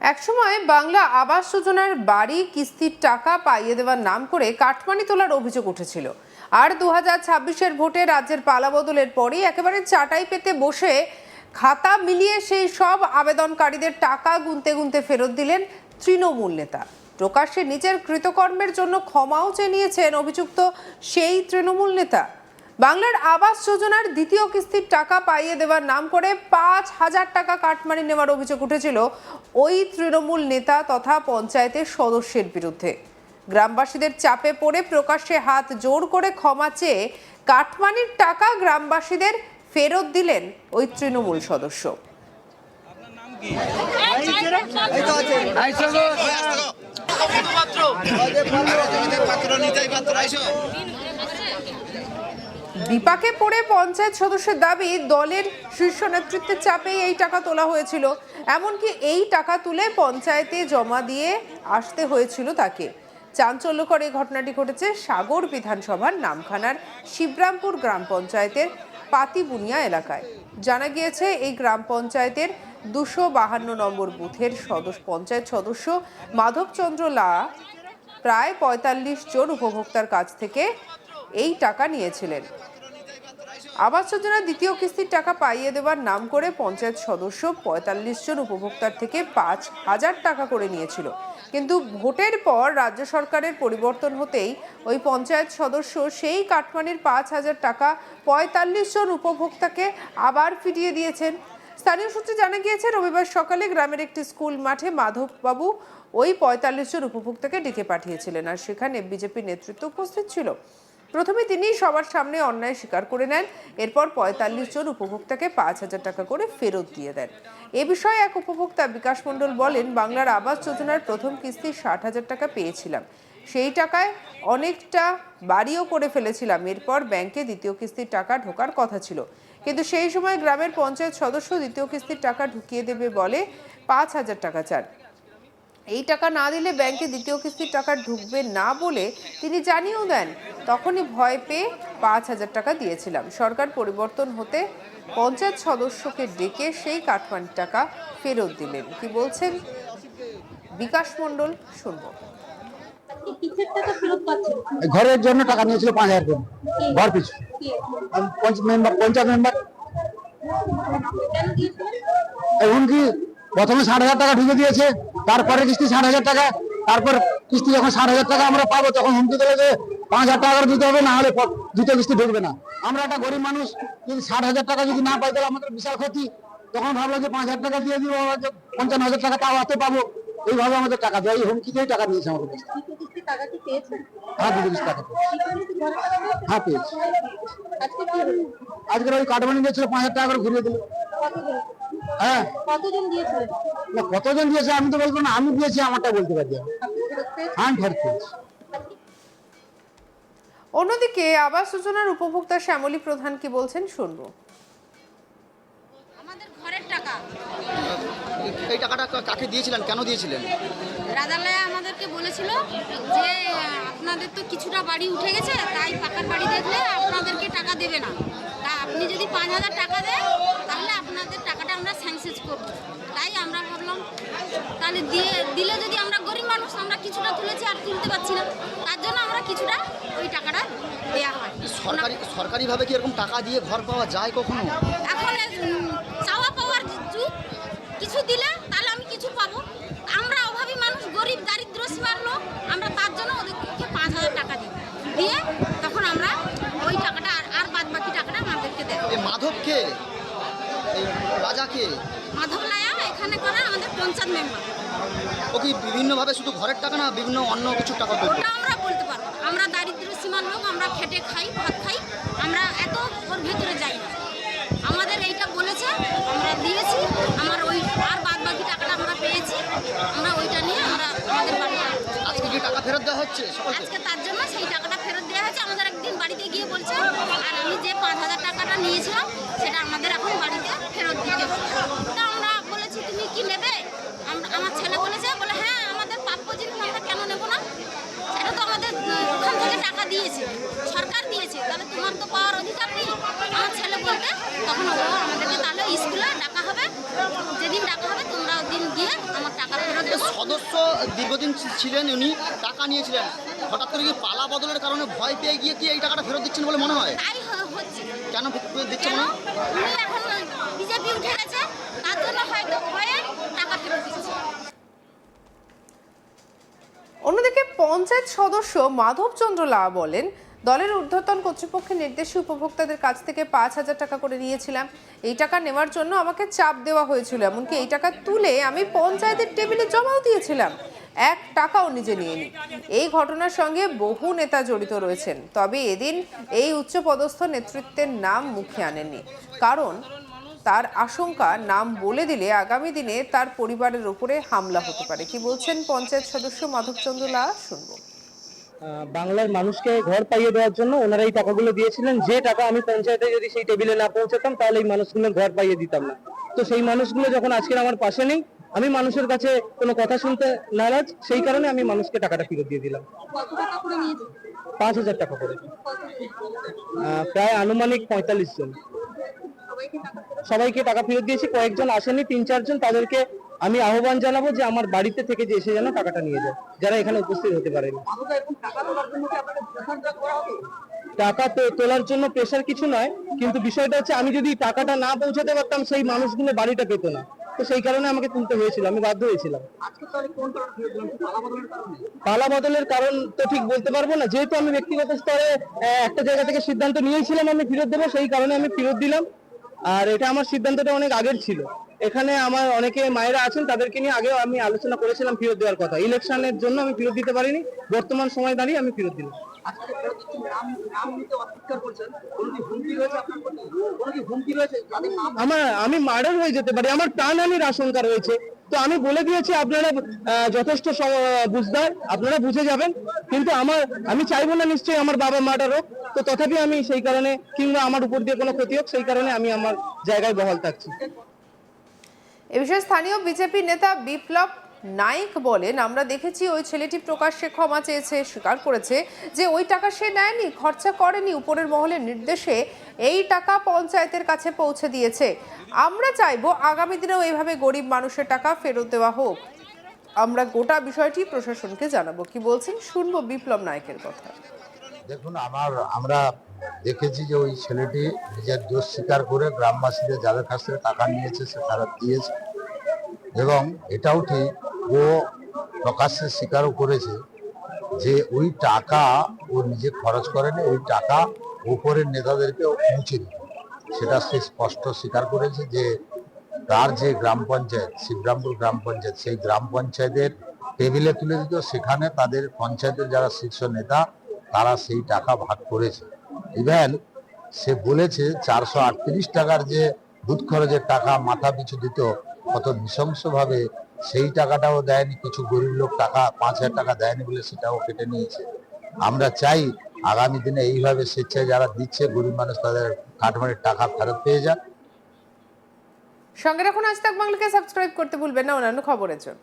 একসময় বাংলা আবাস যোজনার বাড়ি কিস্তির টাকা পাইয়ে দেওয়ার নাম করে কাটমানি তোলার অভিযোগ উঠেছিল। আর 2026-এর ভোটে রাজ্যের পালাবদলের পরই একেবারে চাটাই পেতে বসে খাতা মিলিয়ে সেই সব আবেদনকারীদের টাকা গুনতে গুনতে ফেরত দিলেন তৃণমূল নেতা। প্রকাশ্যে নিজের কৃতকর্মের জন্য ক্ষমাও চেয়ে নিয়েছেন অভিযুক্ত সেই তৃণমূল নেতা। বাংলার আবাস যোজনার দ্বিতীয় কিস্তির টাকা পাইয়ে দেওয়ার নাম করে 5,000 টাকা কাটমানি নেওয়ার অভিযোগ উঠেছিল ওই তৃণমূল নেতা তথা পঞ্চায়েতের সদস্যের বিরুদ্ধে। গ্রামবাসীদের চাপে পড়ে প্রকাশ্যে হাত জোড় করে ক্ষমা চেয়ে কাটমানির টাকা গ্রামবাসীদের ফেরত দিলেন ওই তৃণমূল সদস্য। বিপাকে পড়ে পঞ্চায়েত সদস্যের দাবি, দলের শীর্ষ নেতৃত্বের চাপেই এই টাকা তোলা হয়েছিল। এমনকি এই টাকা তুলে পঞ্চায়েতে জমা দিয়ে আসতে হয়েছিল তাকে। চাঞ্চল্যকর এই ঘটনাটি ঘটেছে সাগর বিধানসভার নামখানার শিবরামপুর গ্রাম পঞ্চায়েতের পাতিবুনিয়া এলাকায়। জানা গিয়েছে, এই গ্রাম পঞ্চায়েতের 252 নম্বর বুথের পঞ্চায়েত সদস্য মাধবচন্দ্র লা প্রায় 45 জন উপভোক্তার কাছ থেকে এই টাকা নিয়েছিলেন। আবাস যোজনার দ্বিতীয় কিস্তির টাকা পাইয়ে দেওয়ার নাম করে পঞ্চায়েত সদস্য 45 জন উপভোক্তার থেকে 5,000 টাকা করে নিয়েছিল। কিন্তু ভোটের পর রাজ্য সরকারের পরিবর্তন হতেই ওই পঞ্চায়েত সদস্য সেই কাটমানির 5,000 টাকা 45 জন উপভোক্তাকে আবার ফিরিয়ে দিয়েছেন। স্থানীয় সূত্রে জানা গিয়েছে, রবিবার সকালে গ্রামের একটি স্কুল মাঠে মাধববাবু ওই 45 জন উপভোক্তাকে ডেকে পাঠিয়েছিলেন, আর সেখানে বিজেপি নেতৃত্ব উপস্থিত ছিল। প্রথমে তিনি সবার সামনে অন্যায় স্বীকার করে নেন, এরপর 45 জন উপভোক্তাকে 5,000 টাকা করে ফেরত দিয়ে দেন। এ বিষয়ে এক উপভোক্তা বিকাশ মণ্ডল বলেন, বাংলার আবাস যোজনার প্রথম কিস্তি 60,000 টাকা পেয়েছিলাম। সেই টাকায় অনেকটা বাড়িও করে ফেলেছিলাম। এরপর ব্যাংকে দ্বিতীয় কিস্তির টাকা ঢোকার কথা ছিল, কিন্তু সেই সময় গ্রামের পঞ্চায়েত সদস্য দ্বিতীয় কিস্তির টাকা ঢুকিয়ে দেবে বলে 5,000 টাকা চান। এই টাকা না দিলে ব্যাংকে দ্বিতীয় কিস্তির টাকা ঢুকবে না বলে তিনি জানিয়েও দেন। তখনই ভয় পেয়ে 5,000 টাকা দিয়েছিলাম। সরকার পরিবর্তন হতে পঞ্চায়েত সদস্যকে ডেকে সেই কাটমানির টাকা ফেরত দিলেন। কি বলছেন বিকাশ মণ্ডল, শুনবো। ঘরের জন্য টাকা নিয়েছিল 5,000 করে ঘর পিছু। পঞ্চায়েত মেম্বার এখন কি প্রথমে 60,000 টাকা ঢুকে দিয়েছে, তারপরে কিস্তি 60,000 টাকা, তারপর কিস্তি যখন 60,000 টাকা আমরা পাবো তখন হুমকি দিলে যে 5,000 টাকা করে দিতে হবে, না হলে দ্বিতীয় কিস্তি ঢুকবে না। আমরা একটা গরিব মানুষ, যদি 60,000 টাকা যদি না পাই তাহলে আমাদের বিশাল ক্ষতি। তখন ভাবলো যে 5,000 টাকা দিয়ে দিব, 55,000 টাকা তাও হাতে পাবো, এইভাবে আমাদের টাকা দেয়, এই হুমকি দিয়েই টাকা নিয়েছে আমাদের কাছে। হ্যাঁ, দ্বিতীয় কিস্তি টাকা হ্যাঁ পেয়েছি। আজকের ওই কাটমানি দিয়েছিল 5,000 টাকা করে ঘুরিয়ে দিল। হ্যাঁ, কতজন দিয়েছে আমি তো বলবো না, আমি দিয়েছি আমারটা বলতে পারি। আমি ফেরত পেয়েছি। অন্যদিকে আবাস যোজনার উপভোক্তা শ্যামলী প্রধান কি বলছেন, শুনবো। আমাদের ঘরের টাকা, এই টাকাটা কাকে দিয়েছিলেন, কেন দিয়েছিলেন? রাজালয়া আমাদেরকে বলেছিল যে আপনাদের তো কিছুটা বাড়ি উঠে গেছে, তাই পাকার বাড়ি দেখলে আপনাদেরকে টাকা দেবে না, তা আপনি যদি 5,000 টাকা দেন তাহলে আপনাদের টাকাটা আমরা স্যাংশন করব। তাই আমরা ভাবলাম তাহলে দিলে যদি আমরা গরিব মানুষ, আমরা কিছুটা তুলেছি আর তুলতে পারছি না, তার জন্য আমরা কিছুটা ওই টাকাটা দেওয়া হয়। সরকারিভাবে কি এরকম টাকা দিয়ে ঘর পাওয়া যায় কখনো? এখন চাওয়া পাওয়ার যুগ, কিছু দিলে তাহলে আমি কিছু পাবো। আমরা অভাবী মানুষ, গরিব দারিদ্র সীমার লোক, আমরা তার জন্য ওদেরকে 5,000 টাকা দিই, দিয়ে তখন আমরা ওই টাকাটা আর বাদ বাকি টাকাটা আমাদেরকে দেয়। মাধবকে, রাজাকে, মাধব লায়া এখানে করে আমাদের পঞ্চায়েত মেম্বার। ও কি বিভিন্নভাবে শুধু ঘরের টাকা না বিভিন্ন অন্য কিছু টাকা দেবে? ওটা আমরা বলতে পারবো, আমরা দারিদ্র সীমার লোক, আমরা খেটে খাই, ভাত খাই, আমরা এত ওর ভেতরে যাই না। আমাদের এইটা বলেছে, আমরা দিয়েছি, আমার ওই আর বাদ বাকি টাকাটা আমরা পেয়েছি, আমরা ওইটা নিয়ে আমরা আমাদের বাড়ি। আজকে কি টাকা ফেরত দেওয়া হচ্ছে? আজকে তার জন্য সেই টাকাটা ফেরত দেওয়া হয়েছে। আমাদের একদিন বাড়িতে গিয়ে বলছে, আর আমি যে 5,000 টাকাটা নিয়েছিলাম সেটা আমাদের এখন বাড়িতে ফেরত দিতে হবে। তা আমরা বলেছি তুমি কি নেবে? আমার ছেলে বলেছে, বলে হ্যাঁ আমাদের প্রাপ্য জিনিস আমরা কেন নেবো না, সেটা তো আমাদের ওখান থেকে টাকা দিয়েছে, সরকার দিয়েছে, তাহলে তোমার তো পাওয়ার অধিকার নেই। আমার ছেলে বলতে তখন ও আমাদেরকে তাহলে স্কুলে ডাকা হবে, যেদিন ডাকা হবে তোমরা ওদিন গিয়ে আমার টাকা ফেরত পঞ্চায়েতের সদস্য দীর্ঘদিন ছিলেন, উনি টাকা নিয়েছিলেন, হঠাৎ করে কি পালা বদলের কারণে ভয় পেয়ে গিয়ে কি এই টাকাটা ফেরত দিচ্ছেন বলে মনে হয়? তাই হচ্ছে। কেন দিচ্ছে কেন? না? উনি এখন বিজেপি উঠে গেছে, তার জন্য হয়তো ভয়ে টাকা ফেরত দিচ্ছে। অন্যদিকে পঞ্চায়েত সদস্য মাধবচন্দ্র লা বলেন, দলের ঊর্ধ্বতন কর্তৃপক্ষের নির্দেশে উপভোক্তাদের কাছ থেকে 5,000 টাকা করে নিয়েছিলাম। এই টাকা নেওয়ার জন্য আমাকে চাপ দেওয়া হয়েছিল, এমনকি এই টাকা তুলে আমি পঞ্চায়েতের টেবিলে জমাও দিয়েছিলাম, 1 টাকাও নিজে নিয়েনি। এই ঘটনার সঙ্গে বহু নেতা জড়িত রয়েছেন, তবে এদিন এই উচ্চপদস্থ নেতৃত্বের নাম মুখে আনেননি, কারণ তার আশঙ্কা নাম বলে দিলে আগামী দিনে তার পরিবারের উপরে হামলা হতে পারে। কি বলছেন পঞ্চায়েত সদস্য মাধবচন্দ্র লা, শুনবো। বাংলার মানুষকে ঘর পাইয়ে দেওয়ার জন্য ওনারা এই টাকাগুলো দিয়েছিলেন। যে টাকা আমি পঞ্চায়েতে যদি সেই টেবিলে না পৌঁছাতাম তাহলে এই মানুষগুলো ঘর পাইয়ে দিতাম না। তো সেই মানুষগুলো যখন আজকে আমার পাশে নেই, আমি মানুষের কাছে কোনো কথা শুনতে নারাজ, সেই কারণে আমি মানুষকে টাকাটা ফেরত দিয়ে দিলাম। 5,000 টাকা করে, প্রায় আনুমানিক 45 জন। সবাইকে টাকা ফেরত দিয়েছি, কয়েকজন আসেনি, 3-4 জন, তাদেরকে আমি আহ্বান জানাবো যে আমার বাড়িতে থেকে যে এসে যেন টাকাটা নিয়ে যায়, যারা এখানে উপস্থিত হতে পারেনি। টাকা তোলার জন্য প্রেশার কিছু নয়, কিন্তু বিষয়টা হচ্ছে আমি যদি টাকাটা না পৌঁছাতে পারতাম সেই মানুষগুলো বাড়িটা পেত না, তো সেই কারণে আমাকে তুলতে হয়েছিল, আমি বাধ্য হয়েছিলাম। পালা বদলের কারণ তো ঠিক বলতে পারবো না, যেহেতু আমি ব্যক্তিগত স্তরে একটা জায়গা থেকে সিদ্ধান্ত নিয়েছিলাম আমি ফেরত দেবো, সেই কারণে আমি ফেরত দিলাম। আর এটা আমার সিদ্ধান্তটা অনেক আগের ছিল। এখানে আমার অনেকে মায়েরা আছেন, তাদেরকে নিয়ে আগেও আমি আলোচনা করেছিলাম ফেরত দেওয়ার কথা। ইলেকশনের জন্য আমি ফেরত দিতে পারিনি, বর্তমান সময় দাঁড়িয়ে আমি ফেরত দিলাম। আমি মার্ডার হয়ে যেতে পারি, আমার প্রাণহানির আশঙ্কা রয়েছে। তো আমি বলে দিয়েছি আপনারা যথেষ্ট বুঝদার, আপনারা বুঝে যাবেন, কিন্তু আমি চাইবো না নিশ্চয়ই আমার বাবা মার্ডার হোক। তো তথাপি আমি সেই কারণে, কিংবা আমার উপর দিয়ে কোনো ক্ষতি হোক, সেই কারণে আমি আমার জায়গায় বহাল থাকছি। এ বিষয়ে স্থানীয় বিজেপি নেতা বিপ্লব নাইক বলেন, আমরা দেখেছি ওই ছেলেটি প্রকাশ্যে ক্ষমা চেয়েছে, স্বীকার করেছে যে ওই টাকা সে নেয়নি, খরচা করেনি, উপরের মহলের নির্দেশে এই টাকা পঞ্চায়েতের কাছে পৌঁছে দিয়েছে। আমরা চাইবো আগামী দিনেও এইভাবে গরিব মানুষের টাকা ফেরত দেওয়া হোক। আমরা গোটা বিষয়টি প্রশাসনকে জানাবো। কি বলছেন শুনবো বিপ্লব নাইকের কথা। দেখুন, আমরা দেখেছি যে ওই ছেলেটি নিজের দোষ স্বীকার করে গ্রামবাসীদের যাদের কাছ থেকে টাকা নিয়েছে সে ফেরত দিয়েছে, এবং এটাও ঠিক ও প্রকাশ্যে স্বীকারও করেছে যে ওই টাকা ও নিজে খরচ করেনি, ওই টাকা উপরের নেতাদেরকে ও পৌঁছে দিত। সেটা সে স্পষ্ট স্বীকার করেছে যে তার যে গ্রাম পঞ্চায়েত, শিবরামপুর গ্রাম পঞ্চায়েত, সেই গ্রাম পঞ্চায়েতের টেবিলে তুলে দিত, সেখানে তাদের পঞ্চায়েতের যারা শীর্ষ নেতা তারা সেই টাকা ভাগ করেছে। ইভেন সে বলেছে 438 টাকার যে বুথ খরচের টাকা মাথা পিছু দিত, কত নৃশংসভাবে সেই টাকাটাও দেয়নি, কিছু গরিব লোক টাকা 5,000 টাকা দেয়নি বলে সেটাও কেটে নিয়েছে। আমরা চাই আগামী দিনে এইভাবে স্বেচ্ছায় যারা দিচ্ছে গরিব মানুষ তাদের কাটমানির টাকা ফেরত পেয়ে যাক। সঙ্গে রাখুন আজ তাক বাংলাকে, সাবস্ক্রাইব করতে ভুলবেন না অন্যান্য খবরের জন্য।